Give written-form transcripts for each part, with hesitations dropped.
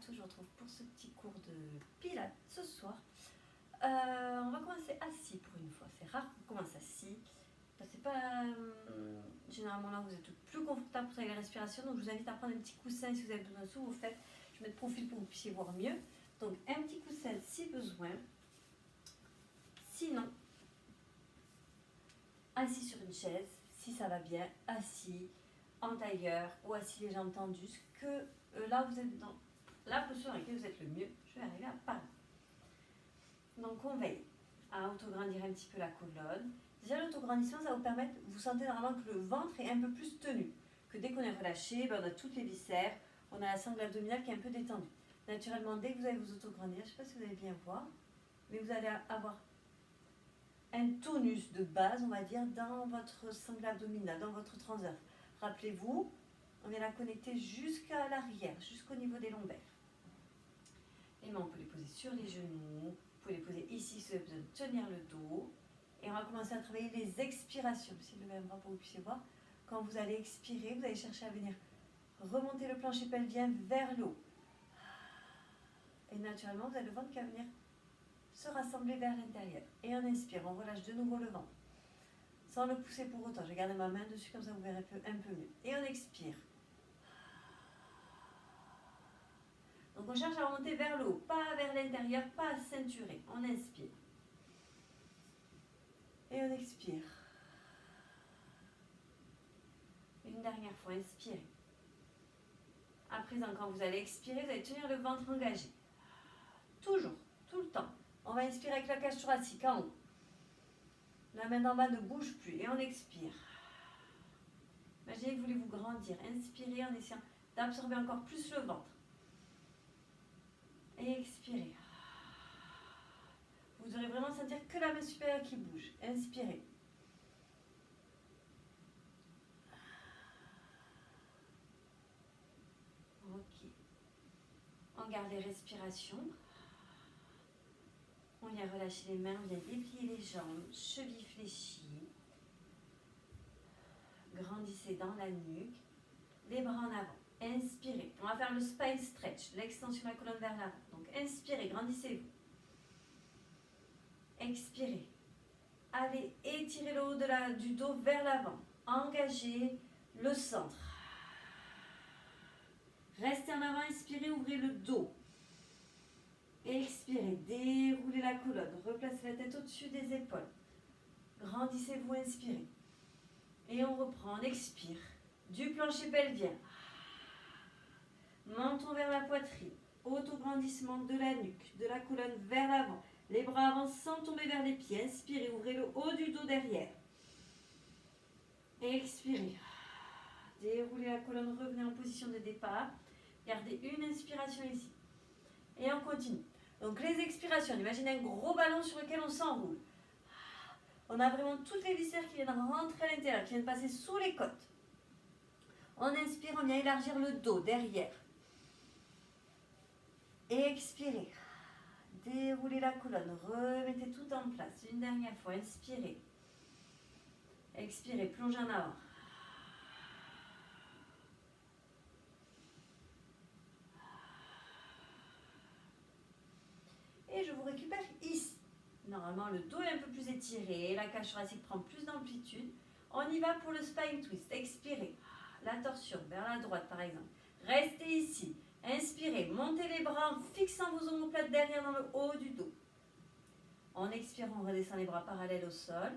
tous, je vous retrouve pour ce petit cours de pilates ce soir. On va commencer assis pour une fois. C'est rare qu'on commence assis. C'est pas généralement là où vous êtes le plus confortable pour les respirations. Donc je vous invite à prendre un petit coussin si vous avez besoin sous vos fesses. Je mets de profil pour que vous puissiez voir mieux. Donc un petit coussin si besoin. Sinon, assis sur une chaise, si ça va bien, assis en tailleur ou assis les jambes tendues, que là vous êtes dans la posture dans laquelle vous êtes le mieux. Je vais arriver à parler. Donc on veille à autograndir un petit peu la colonne. Déjà l'autograndissement, ça va vous permettre, vous sentez normalement que le ventre est un peu plus tenu, que dès qu'on est relâché, on a toutes les viscères, on a la sangle abdominale qui est un peu détendue. Naturellement, dès que vous allez vous autograndir, je ne sais pas si vous allez bien voir, mais vous allez avoir un tonus de base, on va dire, dans votre sangle abdominale, dans votre transverse. Rappelez-vous, on est là connecté jusqu'à l'arrière, jusqu'au niveau des lombaires. Les mains, on peut les poser sur les genoux, vous pouvez les poser ici si vous avez besoin de tenir le dos. Et on va commencer à travailler les expirations. Si le même bras pour que vous puissiez voir. Quand vous allez expirer, vous allez chercher à venir remonter le plancher pelvien vers le haut. Et naturellement, vous avez le ventre qui va venir se rassembler vers l'intérieur. Et on inspire, on relâche de nouveau le ventre. Sans le pousser pour autant. Je vais garder ma main dessus, comme ça vous verrez un peu mieux. Et on expire. Donc on cherche à remonter vers le haut, pas vers l'intérieur, pas à ceinturer. On inspire. Et on expire. Une dernière fois, inspirez. À présent, quand vous allez expirer, vous allez tenir le ventre engagé. Toujours, tout le temps. On va inspirer avec la cage thoracique en haut. La main d'en bas ne bouge plus et on expire. Imaginez que vous voulez vous grandir. Inspirez en essayant d'absorber encore plus le ventre. Et expirez. Vous devrez vraiment sentir que la main supérieure qui bouge. Inspirez. Ok. On garde les respirations. On vient relâcher les mains, on vient déplier les jambes, chevilles fléchies. Grandissez dans la nuque. Les bras en avant. Inspirez. On va faire le spine stretch, l'extension de la colonne vers l'avant. Donc inspirez, grandissez-vous. Expirez. Allez, étirez le haut du dos vers l'avant. Engagez le centre. Restez en avant, inspirez, ouvrez le dos. Expirez, déroulez la colonne. Replacez la tête au-dessus des épaules. Grandissez-vous, inspirez. Et on reprend, on expire. Du plancher pelvien. Menton vers la poitrine. Autograndissement de la nuque, de la colonne vers l'avant. Les bras avancent sans tomber vers les pieds. Inspirez, ouvrez le haut du dos derrière. Expirez. Déroulez la colonne, revenez en position de départ. Gardez une inspiration ici. Et on continue. Donc les expirations, imaginez un gros ballon sur lequel on s'enroule. On a vraiment toutes les viscères qui viennent rentrer à l'intérieur, qui viennent passer sous les côtes. On inspire, on vient élargir le dos derrière. Et expirez. Déroulez la colonne, remettez tout en place. Une dernière fois, inspirez. Expirez, plongez en avant. Et je vous récupère ici. Normalement, le dos est un peu plus étiré, la cage thoracique prend plus d'amplitude. On y va pour le spine twist. Expirez. La torsion vers la droite, par exemple. Restez ici. Inspirez. Montez les bras en fixant vos omoplates derrière dans le haut du dos. En expirant, on redescend les bras parallèles au sol.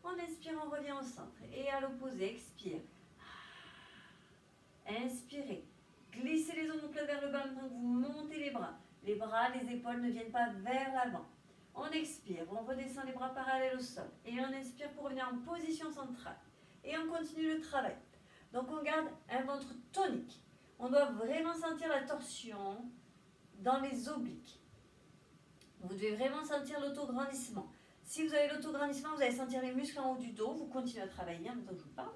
En inspirant, on revient au centre. Et à l'opposé, expire. Inspirez. Glissez les omoplates vers le bas maintenant que vous montez les bras. Les bras, les épaules ne viennent pas vers l'avant. On expire, on redescend les bras parallèles au sol. Et on inspire pour revenir en position centrale. Et on continue le travail. Donc on garde un ventre tonique. On doit vraiment sentir la torsion dans les obliques. Vous devez vraiment sentir l'autograndissement. Si vous avez l'autograndissement, vous allez sentir les muscles en haut du dos. Vous continuez à travailler en même temps que je vous parle.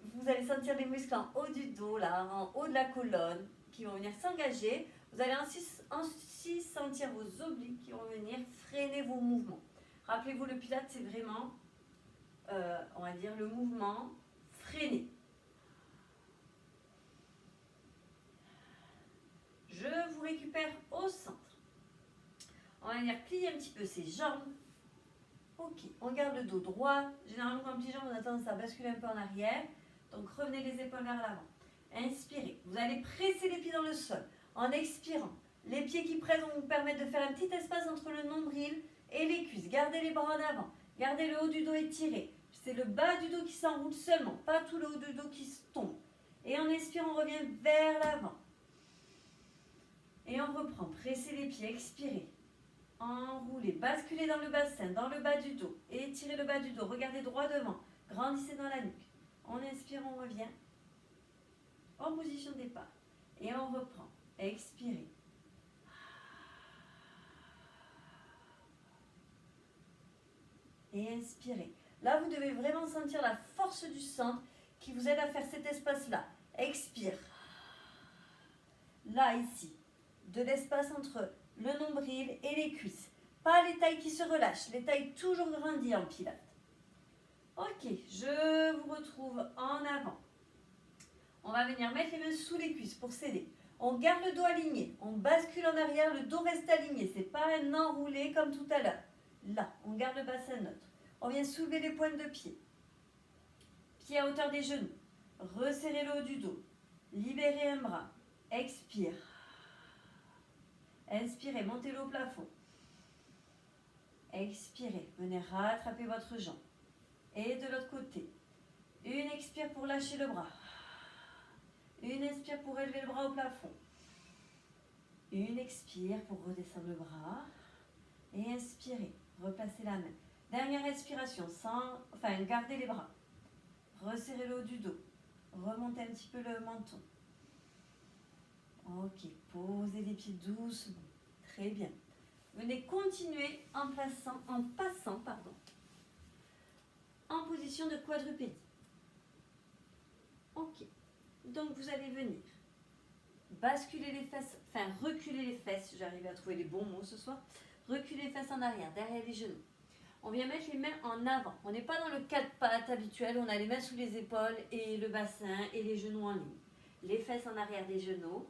Vous allez sentir les muscles en haut du dos, là, en haut de la colonne, qui vont venir s'engager. Vous allez ainsi sentir vos obliques qui vont venir freiner vos mouvements. Rappelez-vous, le pilates, c'est vraiment, on va dire, le mouvement freiné. Je vous venir plier un petit peu ses jambes. Ok, on garde le dos droit. Généralement, quand on plie les jambes, on a tendance à basculer un peu en arrière. Donc, revenez les épaules vers l'avant. Inspirez. Vous allez presser les pieds dans le sol. En expirant, les pieds qui pressent vont vous permettre de faire un petit espace entre le nombril et les cuisses. Gardez les bras en avant. Gardez le haut du dos étiré. C'est le bas du dos qui s'enroule seulement, pas tout le haut du dos qui se tombe. Et en expirant, on revient vers l'avant. Et on reprend. Pressez les pieds, expirez. Enroulez, basculez dans le bassin, dans le bas du dos. Étirez le bas du dos. Regardez droit devant. Grandissez dans la nuque. On inspire, on revient en position de départ. Et on reprend. Expirez. Et inspirez. Là, vous devez vraiment sentir la force du centre qui vous aide à faire cet espace-là. Expire. Là, ici. De l'espace entre le nombril et les cuisses. Pas les tailles qui se relâchent. Les tailles toujours grandies en pilates. Ok, je vous retrouve en avant. On va venir mettre les mains sous les cuisses pour s'aider. On garde le dos aligné. On bascule en arrière. Le dos reste aligné. Ce n'est pas un enroulé comme tout à l'heure. Là, on garde le bassin neutre. On vient soulever les pointes de pied. Pieds à hauteur des genoux. Resserrez le haut du dos. Libérez un bras. Expire. Inspirez, montez-le au plafond. Expirez, venez rattraper votre jambe. Et de l'autre côté. Une expire pour lâcher le bras. Une expire pour élever le bras au plafond. Une expire pour redescendre le bras. Et inspirez, replacez la main. Dernière expiration, gardez les bras. Resserrez le haut du dos. Remontez un petit peu le menton. Ok, posez les pieds doucement. Très bien. Venez continuer en passant, en position de quadrupédie. Ok. Donc vous allez venir basculer les fesses, reculer les fesses. J'arrive à trouver les bons mots ce soir. Reculer les fesses en arrière, derrière les genoux. On vient mettre les mains en avant. On n'est pas dans le quatre pattes habituel. On a les mains sous les épaules et le bassin et les genoux en ligne. Les fesses en arrière des genoux.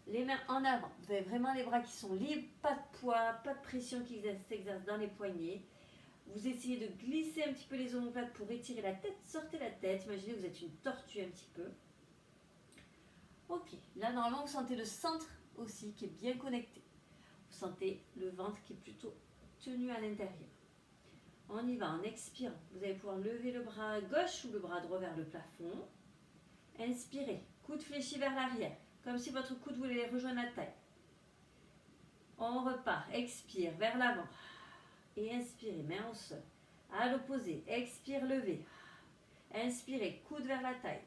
Les mains en avant. Vous avez vraiment les bras qui sont libres. Pas de poids, pas de pression qui s'exerce dans les poignets. Vous essayez de glisser un petit peu les omoplates pour étirer la tête. Sortez la tête. Imaginez que vous êtes une tortue un petit peu. Ok. Là, normalement, vous sentez le centre aussi qui est bien connecté. Vous sentez le ventre qui est plutôt tenu à l'intérieur. On y va en expirant. Vous allez pouvoir lever le bras gauche ou le bras droit vers le plafond. Inspirez. Coude fléchi vers l'arrière. Comme si votre coude voulait rejoindre la taille. On repart. Expire vers l'avant. Et inspirez. Main au sol. À l'opposé. Expire, levez. Inspirez. Coude vers la taille.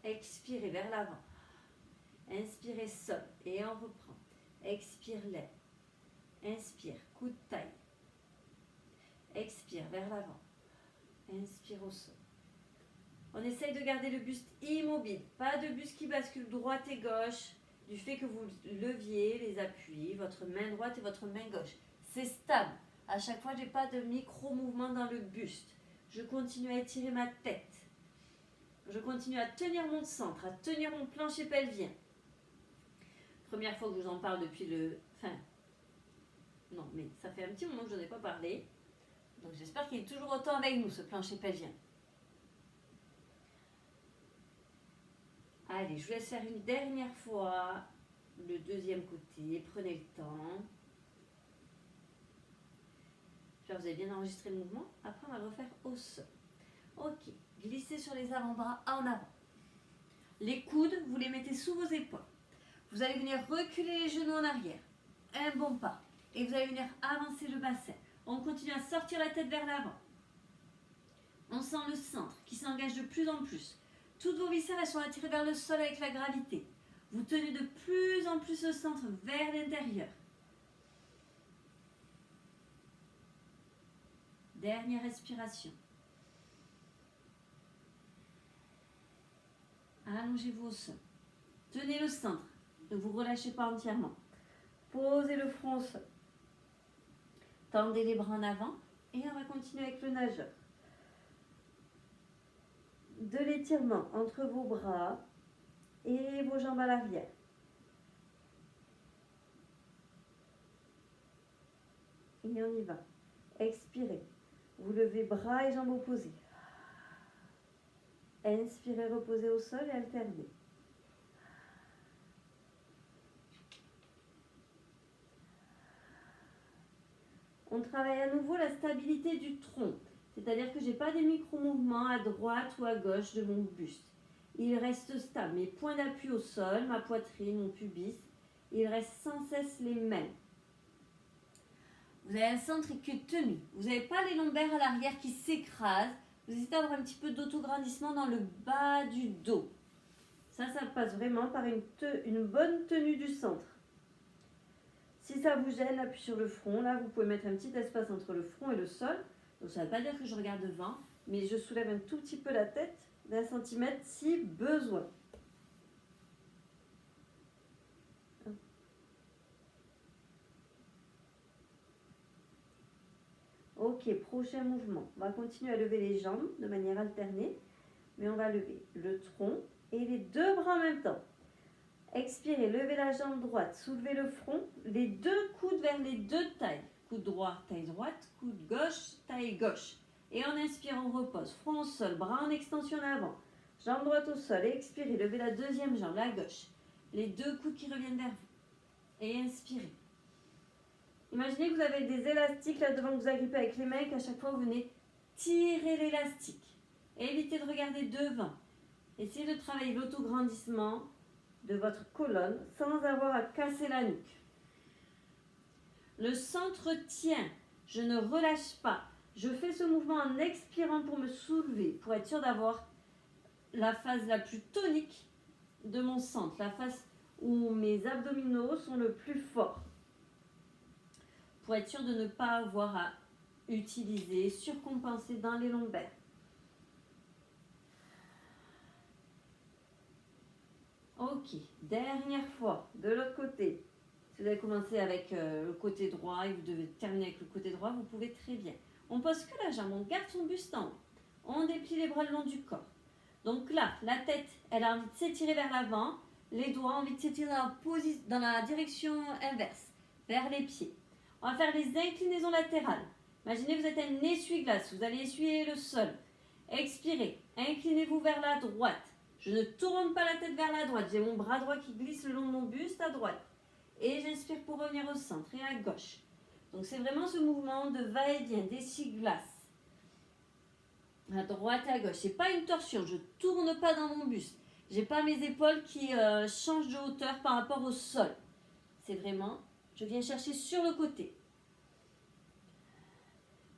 Expirez vers l'avant. Inspirez, sol. Et on reprend. Expire, lève. Inspire. Coude taille. Expire vers l'avant. Inspire au sol. On essaye de garder le buste immobile. Pas de buste qui bascule droite et gauche du fait que vous leviez les appuis, votre main droite et votre main gauche. C'est stable. À chaque fois, je n'ai pas de micro-mouvement dans le buste. Je continue à étirer ma tête. Je continue à tenir mon centre, à tenir mon plancher pelvien. Première fois que je vous en parle depuis non, mais ça fait un petit moment que je n'en ai pas parlé. Donc j'espère qu'il est toujours autant avec nous, ce plancher pelvien. Allez, je vous laisse faire une dernière fois le deuxième côté. Prenez le temps. J'espère que vous avez bien enregistré le mouvement. Après, on va le refaire au sol. Ok, glissez sur les avant-bras en avant. Les coudes, vous les mettez sous vos épaules. Vous allez venir reculer les genoux en arrière. Un bon pas. Et vous allez venir avancer le bassin. On continue à sortir la tête vers l'avant. On sent le centre qui s'engage de plus en plus. Toutes vos viscères, elles sont attirées vers le sol avec la gravité. Vous tenez de plus en plus le centre vers l'intérieur. Dernière respiration. Allongez-vous au sol. Tenez le centre. Ne vous relâchez pas entièrement. Posez le front au sol. Tendez les bras en avant. Et on va continuer avec le nageur. De l'étirement entre vos bras et vos jambes à l'arrière. Et on y va. Expirez. Vous levez bras et jambes opposés. Inspirez, reposez au sol et alternez. On travaille à nouveau la stabilité du tronc. C'est-à-dire que je n'ai pas des micro-mouvements à droite ou à gauche de mon buste. Il reste stable. Mes points d'appui au sol, ma poitrine, mon pubis, il reste sans cesse les mêmes. Vous avez un centre qui est tenu. Vous n'avez pas les lombaires à l'arrière qui s'écrasent. Vous hésitez à avoir un petit peu d'autograndissement dans le bas du dos. Ça passe vraiment par une bonne tenue du centre. Si ça vous gêne, appuyez sur le front. Là, vous pouvez mettre un petit espace entre le front et le sol. Donc, ça ne veut pas dire que je regarde devant, mais je soulève un tout petit peu la tête d'1 centimètre si besoin. Ok, prochain mouvement. On va continuer à lever les jambes de manière alternée, mais on va lever le tronc et les deux bras en même temps. Expirez, levez la jambe droite, soulevez le front, les deux coudes vers les deux tailles. Coude droit, taille droite, coude gauche, taille gauche. Et en inspirant, on repose. Front au sol, bras en extension en avant. Jambe droite au sol, expirez, levez la deuxième jambe, la gauche. Les deux coudes qui reviennent vers vous. Et inspirez. Imaginez que vous avez des élastiques là devant que vous agrippez avec les mains et qu'à chaque fois vous venez tirer l'élastique. Évitez de regarder devant. Essayez de travailler l'autograndissement de votre colonne sans avoir à casser la nuque. Le centre tient. Je ne relâche pas. Je fais ce mouvement en expirant pour me soulever, pour être sûr d'avoir la phase la plus tonique de mon centre, la phase où mes abdominaux sont le plus forts. Pour être sûr de ne pas avoir à utiliser, surcompenser dans les lombaires. Ok, dernière fois, de l'autre côté. Si vous avez commencé avec le côté droit et vous devez terminer avec le côté droit, vous pouvez très bien. On pose que la jambe, on garde son buste en haut. On déplie les bras le long du corps. Donc là, la tête, elle a envie de s'étirer vers l'avant. Les doigts ont envie de s'étirer dans la direction inverse, vers les pieds. On va faire les inclinaisons latérales. Imaginez que vous êtes un essuie-glace, vous allez essuyer le sol. Expirez, inclinez-vous vers la droite. Je ne tourne pas la tête vers la droite, j'ai mon bras droit qui glisse le long de mon buste à droite. Et j'inspire pour revenir au centre et à gauche. Donc c'est vraiment ce mouvement de va-et-vient, d'essuie-glace. À droite et à gauche. Ce n'est pas une torsion, je ne tourne pas dans mon buste. Je n'ai pas mes épaules qui changent de hauteur par rapport au sol. C'est vraiment, je viens chercher sur le côté.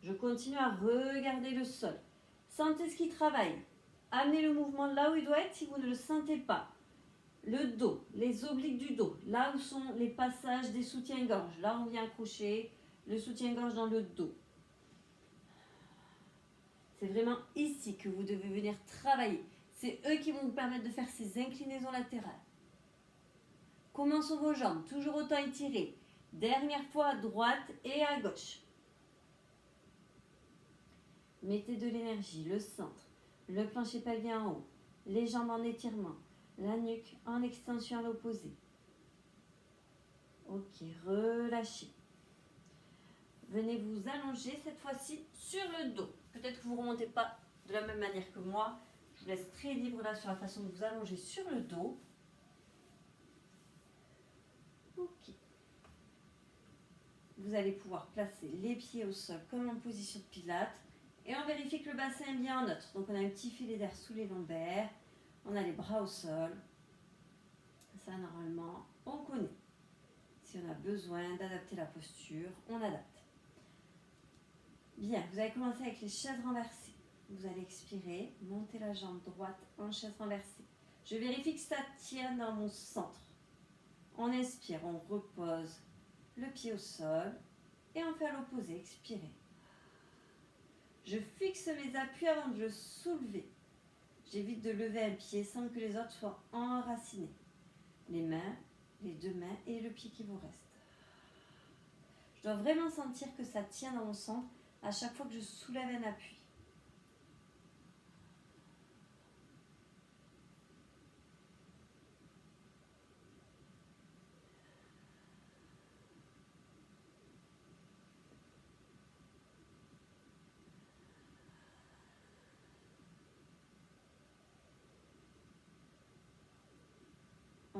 Je continue à regarder le sol. Sentez ce qui travaille. Amenez le mouvement là où il doit être si vous ne le sentez pas. Le dos, les obliques du dos, là où sont les passages des soutiens-gorge. Là, on vient accrocher le soutien-gorge dans le dos. C'est vraiment ici que vous devez venir travailler. C'est eux qui vont vous permettre de faire ces inclinaisons latérales. Comment sont vos jambes? Toujours autant étirées. Dernière fois à droite et à gauche. Mettez de l'énergie, le centre, le plancher pelvien en haut, les jambes en étirement, la nuque en extension à l'opposé. Ok, relâchez. Venez vous allonger cette fois-ci sur le dos. Peut-être que vous ne remontez pas de la même manière que moi. Je vous laisse très libre là sur la façon de vous allonger sur le dos. Ok. Vous allez pouvoir placer les pieds au sol comme en position de pilates. Et on vérifie que le bassin est bien en neutre. Donc on a un petit filet d'air sous les lombaires. On a les bras au sol. Ça normalement, on connaît. Si on a besoin d'adapter la posture, on adapte. Bien, vous allez commencer avec les chaises renversées. Vous allez expirer, monter la jambe droite en chaise renversée. Je vérifie que ça tient dans mon centre. On inspire, on repose le pied au sol et on fait à l'opposé, expirez. Je fixe mes appuis avant de le soulever. J'évite de lever un pied sans que les autres soient enracinés. Les mains, les deux mains et le pied qui vous reste. Je dois vraiment sentir que ça tient dans mon centre à chaque fois que je soulève un appui.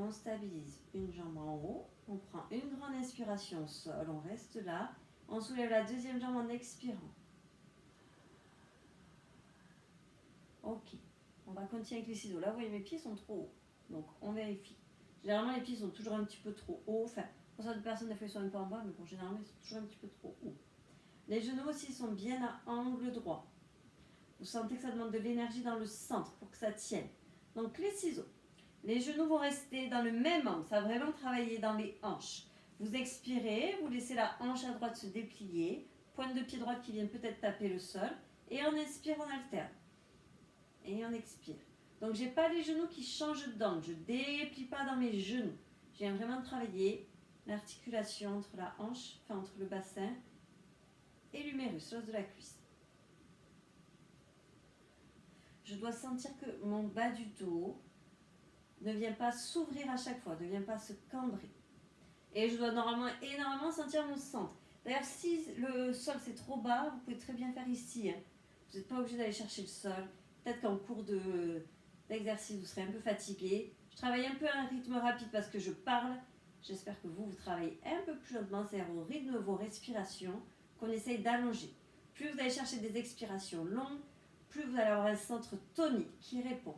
On stabilise une jambe en haut. On prend une grande inspiration au sol. On reste là. On soulève la deuxième jambe en expirant. Ok. On va continuer avec les ciseaux. Là, vous voyez, mes pieds sont trop hauts. Donc, on vérifie. Généralement, les pieds sont toujours un petit peu trop hauts. Enfin, pour certaines personnes, des fois, ils sont un peu en bas. Mais bon, généralement, ils sont toujours un petit peu trop hauts. Les genoux aussi sont bien à angle droit. Vous sentez que ça demande de l'énergie dans le centre pour que ça tienne. Donc, les ciseaux. Les genoux vont rester dans le même angle. Ça va vraiment travailler dans les hanches. Vous expirez, vous laissez la hanche à droite se déplier. Pointe de pied droite qui vient peut-être taper le sol. Et on inspire, on alterne. Et on expire. Donc, je n'ai pas les genoux qui changent d'angle. Je ne déplie pas dans mes genoux. Je viens vraiment de travailler l'articulation entre la hanche, enfin entre le bassin et l'humérus, l'os de la cuisse. Je dois sentir que mon bas du dos ne vient pas s'ouvrir à chaque fois, ne vient pas se cambrer. Et je dois normalement énormément sentir mon centre. D'ailleurs, si le sol c'est trop bas, vous pouvez très bien faire ici. Hein. Vous n'êtes pas obligé d'aller chercher le sol. Peut-être qu'en cours d'exercice, vous serez un peu fatigué. Je travaille un peu à un rythme rapide parce que je parle. J'espère que vous travaillez un peu plus lentement, c'est-à-dire au rythme de vos respirations, qu'on essaye d'allonger. Plus vous allez chercher des expirations longues, plus vous allez avoir un centre tonique qui répond.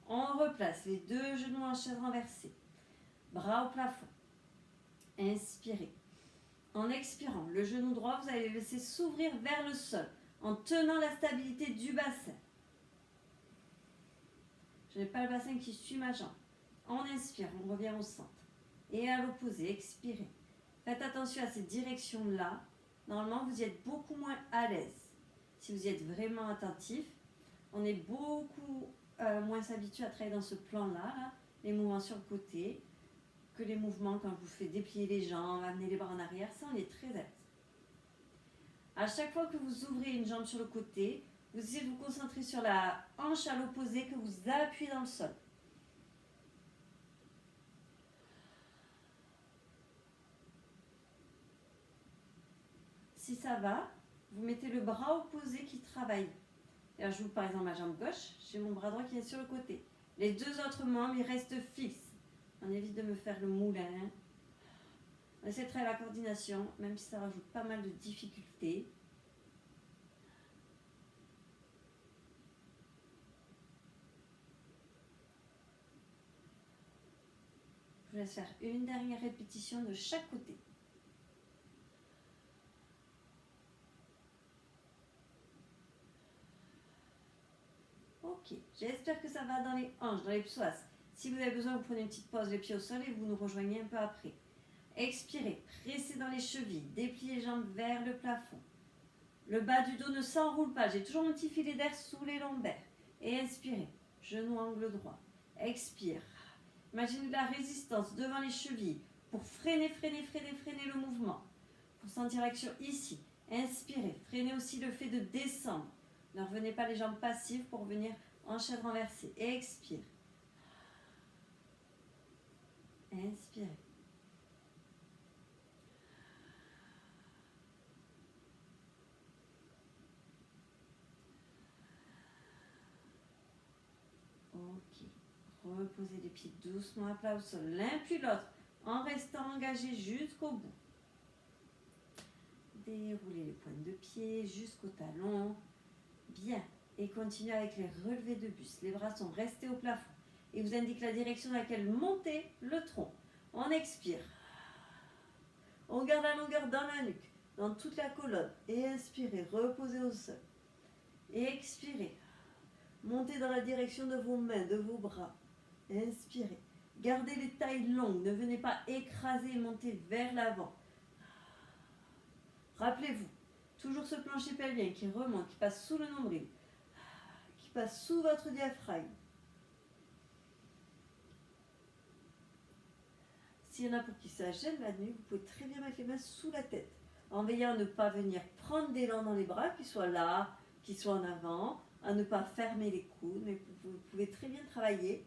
On replace les deux genoux en chaise renversée. Bras au plafond. Inspirez. En expirant, le genou droit, vous allez le laisser s'ouvrir vers le sol en tenant la stabilité du bassin. Je n'ai pas le bassin qui suit ma jambe. On inspire, on revient au centre. Et à l'opposé, expirez. Faites attention à ces directions-là. Normalement, vous y êtes beaucoup moins à l'aise. Si vous y êtes vraiment attentif, on est beaucoup moins habitué à travailler dans ce plan-là, là, les mouvements sur le côté, que les mouvements quand vous faites déplier les jambes, amener les bras en arrière, ça on est très à l'aise. À chaque fois que vous ouvrez une jambe sur le côté, vous essayez de vous concentrer sur la hanche à l'opposé que vous appuyez dans le sol. Si ça va, vous mettez le bras opposé qui travaille. Alors, je vous par exemple ma jambe gauche, j'ai mon bras droit qui est sur le côté. Les deux autres membres, ils restent fixes. On évite de me faire le moulin. On essaie de travailler la coordination, même si ça rajoute pas mal de difficultés. Je vous laisse faire une dernière répétition de chaque côté. Ok, j'espère que ça va dans les hanches, dans les psoas. Si vous avez besoin, vous prenez une petite pause, les pieds au sol et vous nous rejoignez un peu après. Expirez, pressez dans les chevilles, dépliez les jambes vers le plafond. Le bas du dos ne s'enroule pas, j'ai toujours mon petit filet d'air sous les lombaires. Et inspirez, genou angle droit. Expire. Imaginez de la résistance devant les chevilles pour freiner le mouvement. Pour sentir l'action ici. Inspirez, freinez aussi le fait de descendre. Ne revenez pas les jambes passives pour venir en chaise renversée. Expire. Inspirez. Ok. Reposez les pieds doucement à plat au sol, l'un puis l'autre, en restant engagé jusqu'au bout. Déroulez les pointes de pied jusqu'au talon. Bien. Et continuez avec les relevés de buste. Les bras sont restés au plafond. Et vous indique la direction dans laquelle monter le tronc. On expire. On garde la longueur dans la nuque, dans toute la colonne. Et inspirez, reposez au sol. Et expirez. Montez dans la direction de vos mains, de vos bras. Inspirez. Gardez les tailles longues. Ne venez pas écraser et monter vers l'avant. Rappelez-vous, toujours ce plancher pelvien qui remonte, qui passe sous le nombril, qui passe sous votre diaphragme. S'il y en a pour qui ça gêne la nuque, vous pouvez très bien mettre les mains sous la tête, en veillant à ne pas venir prendre d'élan dans les bras, qu'ils soient là, qu'ils soient en avant, à ne pas fermer les coudes, mais vous pouvez très bien travailler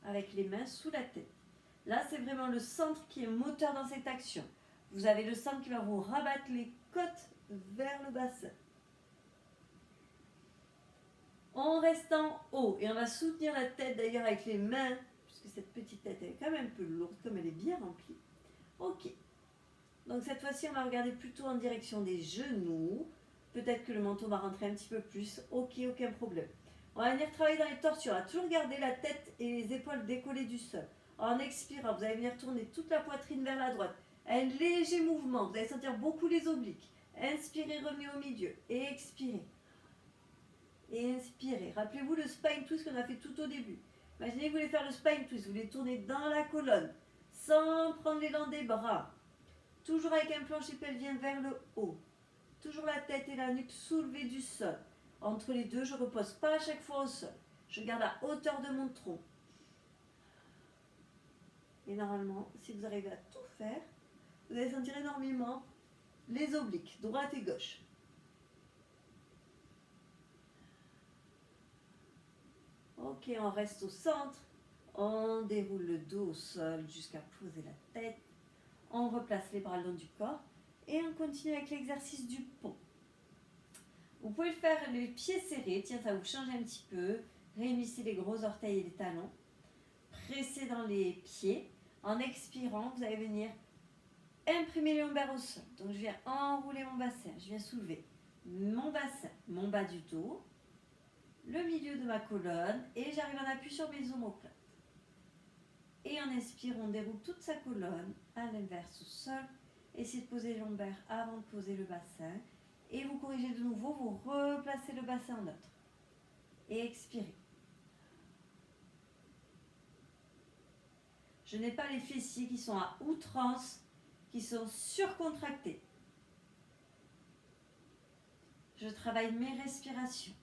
avec les mains sous la tête. Là, c'est vraiment le centre qui est moteur dans cette action. Vous avez le centre qui va vous rabattre les côtes vers le bassin. On reste en haut et on va soutenir la tête d'ailleurs avec les mains, puisque cette petite tête, elle est quand même un peu lourde, comme elle est bien remplie. Ok. Donc cette fois-ci, on va regarder plutôt en direction des genoux. Peut-être que le menton va rentrer un petit peu plus. Ok, aucun problème. On va venir travailler dans les torsions. On va toujours garder la tête et les épaules décollées du sol. En expirant, vous allez venir tourner toute la poitrine vers la droite. Un léger mouvement. Vous allez sentir beaucoup les obliques. Inspirez, revenez au milieu. Et expirez. Et inspirez. Rappelez-vous le spine twist qu'on a fait tout au début. Imaginez que vous voulez faire le spine twist. Vous voulez tourner dans la colonne. Sans prendre l'élan des bras. Toujours avec un plancher pelvien vers le haut. Toujours la tête et la nuque soulevées du sol. Entre les deux, je ne repose pas à chaque fois au sol. Je garde la hauteur de mon tronc. Et normalement, si vous arrivez à tout faire, vous allez sentir énormément les obliques, droite et gauche. Ok, on reste au centre. On déroule le dos au sol jusqu'à poser la tête. On replace les bras le long du corps. Et on continue avec l'exercice du pont. Vous pouvez le faire les pieds serrés. Tiens, ça vous change un petit peu. Réunissez les gros orteils et les talons. Pressez dans les pieds. En expirant, vous allez venir imprimer les lombaires au sol. Donc, je viens enrouler mon bassin. Je viens soulever mon bassin, mon bas du dos, le milieu de ma colonne et j'arrive en appui sur mes omoplates. Et en inspirant, on déroule toute sa colonne à l'inverse au sol. Essayez de poser les lombaires avant de poser le bassin. Et vous corrigez de nouveau, vous replacez le bassin en neutre. Et expirez. Je n'ai pas les fessiers qui sont à outrance, qui sont surcontractés. Je travaille mes respirations.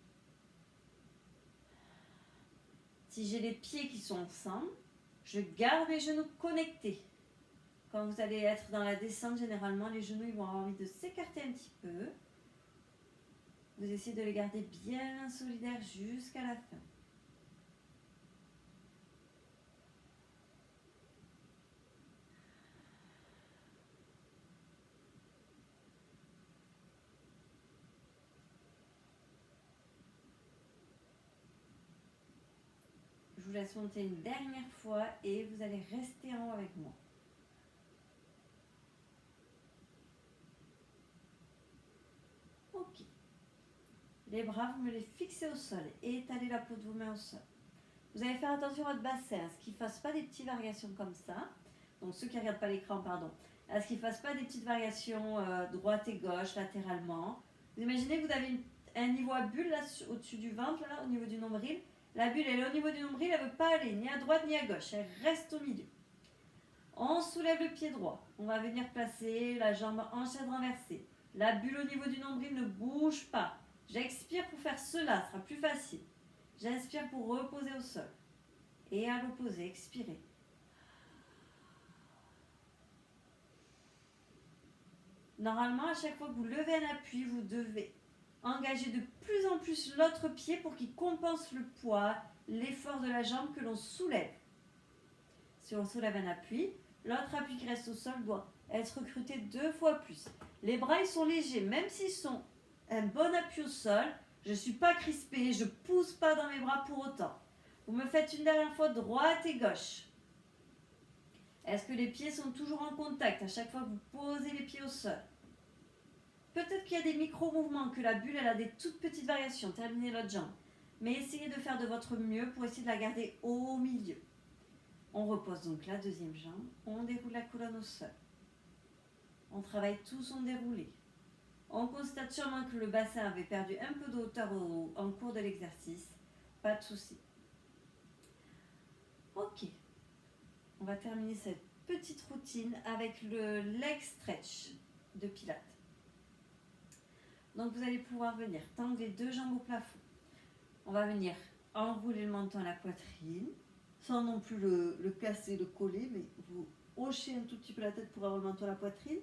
Si j'ai les pieds qui sont ensemble, je garde mes genoux connectés. Quand vous allez être dans la descente, généralement, les genoux ils vont avoir envie de s'écarter un petit peu. Vous essayez de les garder bien solidaires jusqu'à la fin. Je vous laisse monter une dernière fois et vous allez rester en haut avec moi. Ok. Les bras, vous me les fixez au sol et étalez la peau de vos mains au sol. Vous allez faire attention à votre bassin, à ce qu'il ne fasse pas des petites variations comme ça. Donc ceux qui ne regardent pas l'écran, pardon. À ce qu'il ne fasse pas des petites variations droite et gauche, latéralement. Vous imaginez que vous avez un niveau à bulle là, au-dessus du ventre, là, au niveau du nombril. La bulle, elle est au niveau du nombril, elle ne veut pas aller ni à droite ni à gauche. Elle reste au milieu. On soulève le pied droit. On va venir placer la jambe en chaise renversée. La bulle au niveau du nombril ne bouge pas. J'expire pour faire cela, ce sera plus facile. J'inspire pour reposer au sol. Et à l'opposé, expirez. Normalement, à chaque fois que vous levez un appui, vous devez engager de plus en plus l'autre pied pour qu'il compense le poids, l'effort de la jambe que l'on soulève. Si on soulève un appui, l'autre appui qui reste au sol doit être recruté 2 fois plus. Les bras, ils sont légers, même s'ils sont un bon appui au sol, je ne suis pas crispée, je ne pousse pas dans mes bras pour autant. Vous me faites une dernière fois droite et gauche. Est-ce que les pieds sont toujours en contact à chaque fois que vous posez les pieds au sol? Peut-être qu'il y a des micro-mouvements, que la bulle elle a des toutes petites variations. Terminez l'autre jambe. Mais essayez de faire de votre mieux pour essayer de la garder au milieu. On repose donc la deuxième jambe. On déroule la colonne au sol. On travaille tout son déroulé. On constate sûrement que le bassin avait perdu un peu de hauteur en cours de l'exercice. Pas de souci. Ok. On va terminer cette petite routine avec le leg stretch de Pilates. Donc vous allez pouvoir venir tendre les 2 jambes au plafond. On va venir enrouler le menton à la poitrine, sans non plus le casser, le coller, mais vous hochez un tout petit peu la tête pour avoir le menton à la poitrine.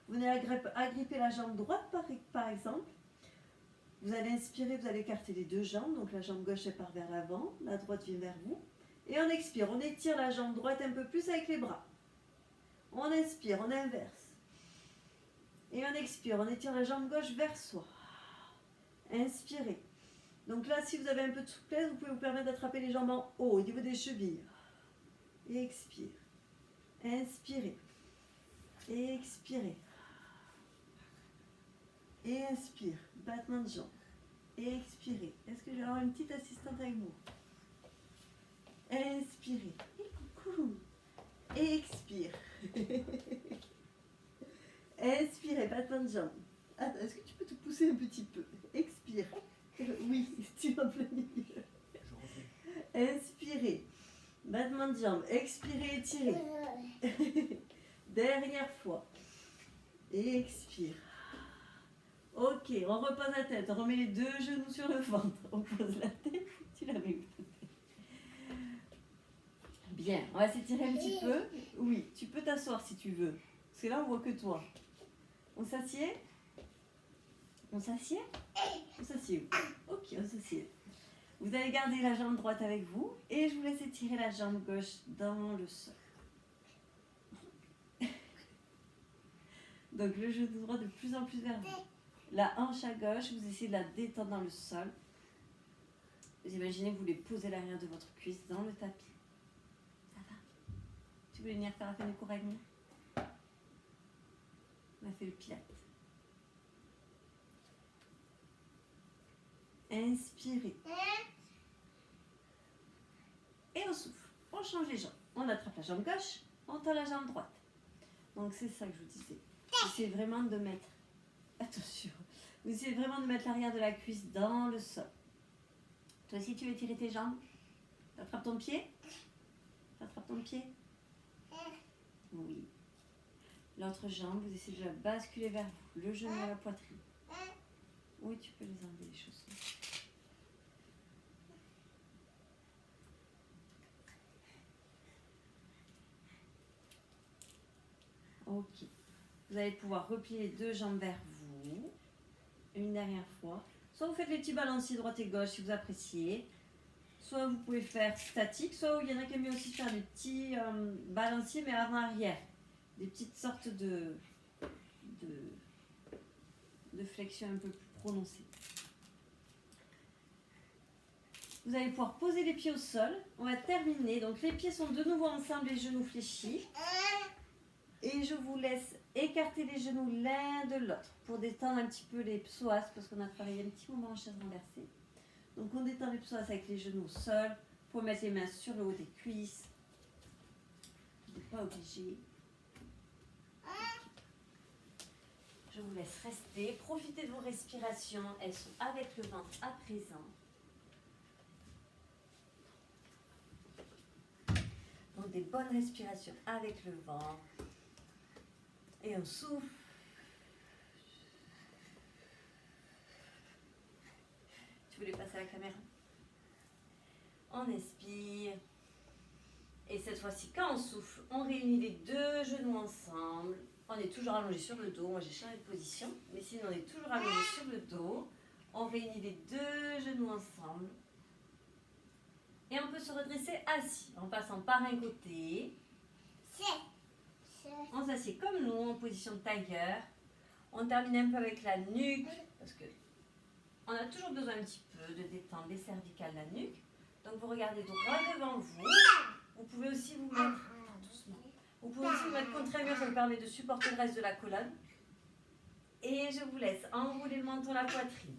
Vous venez agripper la jambe droite par exemple. Vous allez inspirer, vous allez écarter les 2 jambes, donc la jambe gauche elle part vers l'avant, la droite vient vers vous. Et on expire, on étire la jambe droite un peu plus avec les bras. On inspire, on inverse. Et on expire, on étire la jambe gauche vers soi. Inspirez. Donc là, si vous avez un peu de souplesse, vous pouvez vous permettre d'attraper les jambes en haut, au niveau des chevilles. expire. Inspirez. Expirez. Et inspire. Battement de jambes. Expirez. Est-ce que je vais avoir une petite assistante avec vous? Inspirez. Et coucou. Expire. Inspirez. Battement de jambes. Attends, est-ce que tu peux te pousser un petit peu? Expire. Oui, tu vas plein milieu. Inspirez. Battement de jambes. Expirez, étirez. Dernière fois. Expire. Ok, on repose la tête. On remet les deux genoux sur le ventre. On pose la tête. Tu la mets. Bien, on va s'étirer un petit peu. Oui, tu peux t'asseoir si tu veux. Parce que là, on voit que toi. On s'assied? On s'assied? On s'assied. Ok, on s'assied. Vous allez garder la jambe droite avec vous et je vous laisse étirer la jambe gauche dans le sol. Donc le genou droit de plus en plus vers vous. La hanche à gauche, vous essayez de la détendre dans le sol. Vous imaginez que vous voulez poser l'arrière de votre cuisse dans le tapis. Ça va? Tu voulais venir faire un peu de cours avec moi? On a fait le pilate. Inspirez. Et on souffle. On change les jambes. On attrape la jambe gauche, on tend la jambe droite. Donc c'est ça que je vous disais. Vous essayez vraiment de mettre... Attention. Vous essayez vraiment de mettre l'arrière de la cuisse dans le sol. Toi aussi tu veux étirer tes jambes? T'attrapes ton pied? T'attrapes ton pied? Oui. L'autre jambe, vous essayez de la basculer vers vous. Le genou à la poitrine. Oui, tu peux les enlever les chaussons. Ok. Vous allez pouvoir replier les deux jambes vers vous. Une dernière fois. Soit vous faites les petits balanciers droite et gauche si vous appréciez. Soit vous pouvez faire statique. Soit il y en a qui aiment bien aussi faire des petits balanciers mais avant-arrière. Des petites sortes de flexion un peu plus prononcée. Vous allez pouvoir poser les pieds au sol. On va terminer. Donc les pieds sont de nouveau ensemble, les genoux fléchis. Et je vous laisse écarter les genoux l'un de l'autre pour détendre un petit peu les psoas parce qu'on a travaillé un petit moment en chaise renversée. Donc on détend les psoas avec les genoux au sol pour mettre les mains sur le haut des cuisses. Vous n'êtes pas obligé. Je vous laisse rester. Profitez de vos respirations. Elles sont avec le ventre à présent. Donc des bonnes respirations avec le ventre. Et on souffle. Tu voulais passer à la caméra? On expire. Et cette fois-ci, quand on souffle, on réunit les deux genoux ensemble. On est toujours allongé sur le dos. Moi, j'ai changé de position. Mais sinon, on est toujours allongé sur le dos. On réunit les deux genoux ensemble. Et on peut se redresser assis en passant par un côté. On s'assied comme nous, en position de tailleur. On termine un peu avec la nuque, parce que on a toujours besoin un petit peu de détendre les cervicales de la nuque. Donc vous regardez droit devant vous. Vous pouvez aussi vous mettre doucement. Vous pouvez aussi vous mettre contre un mur, ça vous permet de supporter le reste de la colonne. Et je vous laisse enrouler le menton, la poitrine.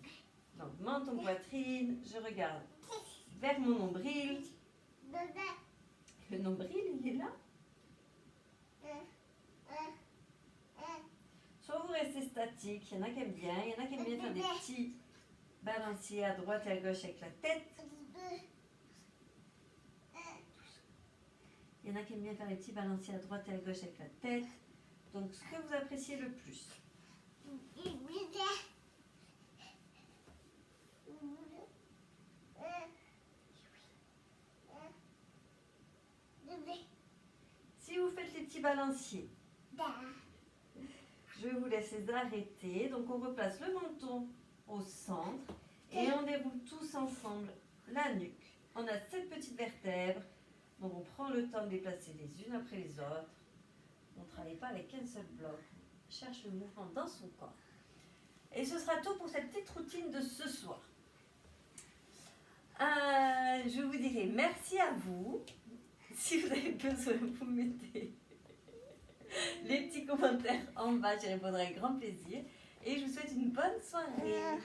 Donc menton, poitrine, je regarde vers mon nombril. Le nombril, il est là. Soit vous restez statique, il y en a qui aiment bien, il y en a qui aiment bien faire des petits balanciers à droite et à gauche avec la tête. Il y en a qui aiment bien faire des petits balanciers à droite et à gauche avec la tête. Donc ce que vous appréciez le plus. Si vous faites les petits balanciers, je vous laisse les arrêter. Donc on replace le menton au centre et on déroule tous ensemble la nuque. On a 7 petites vertèbres. Donc on prend le temps de les placer les unes après les autres. On ne travaille pas avec un seul bloc. On cherche le mouvement dans son corps. Et ce sera tout pour cette petite routine de ce soir. Je vous dirai merci à vous. Si vous avez besoin, vous mettez les petits commentaires en bas, j'y répondrai avec grand plaisir. Et je vous souhaite une bonne soirée.